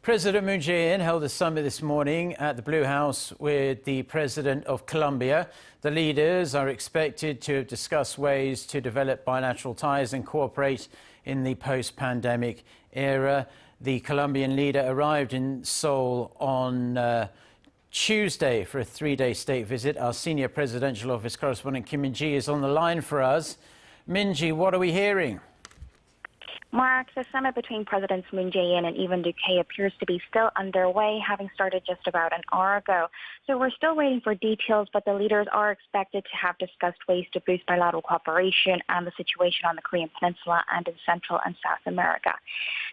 President Moon Jae-in held a summit this morning at the Blue House with the President of Colombia. The leaders are expected to discuss ways to develop bilateral ties and cooperate in the post-pandemic era. The Colombian leader arrived in Seoul on Tuesday for a three-day state visit. Our senior presidential office correspondent Kim Min-ji is on the line for us. Min-ji, what are we hearing? Mark, the summit between Presidents Moon Jae-in and Ivan Duque appears to be still underway, having started just about an hour ago. So we're still waiting for details, but the leaders are expected to have discussed ways to boost bilateral cooperation and the situation on the Korean Peninsula and in Central and South America.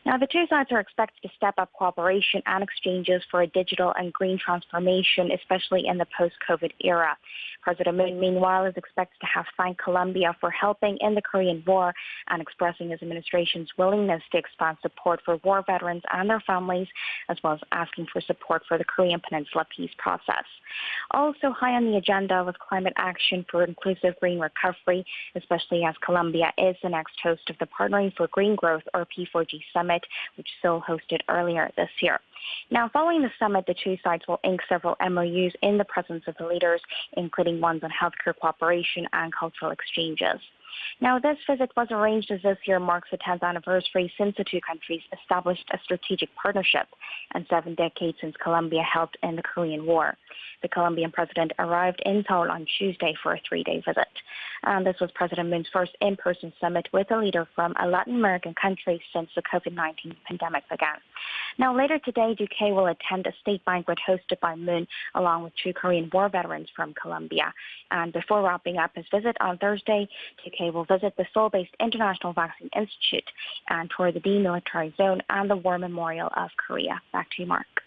Now, the two sides are expected to step up cooperation and exchanges for a digital and green transformation, especially in the post-COVID era. President Moon, meanwhile, is expected to have thanked Colombia for helping in the Korean War and expressing his administration's willingness to expand support for war veterans and their families, as well as asking for support for the Korean Peninsula peace process. Also high on the agenda was climate action for inclusive green recovery, especially as Colombia is the next host of the Partnering for Green Growth, or P4G Summit, which Seoul hosted earlier this year. Now, following the summit, the two sides will ink several MOUs in the presence of the leaders, including ones on healthcare cooperation and cultural exchanges. Now, this visit was arranged as this year marks the 10th anniversary since the two countries established a strategic partnership and 7 decades since Colombia helped in the Korean War. The Colombian president arrived in Seoul on Tuesday for a 3-day visit. And this was President Moon's first in-person summit with a leader from a Latin American country since the COVID-19 pandemic began. Now, later today, Duque will attend a state banquet hosted by Moon, along with 2 Korean War veterans from Colombia. And before wrapping up his visit on Thursday, Duque will visit the Seoul-based International Vaccine Institute and tour the demilitarized zone and the War Memorial of Korea. Back to you, Mark.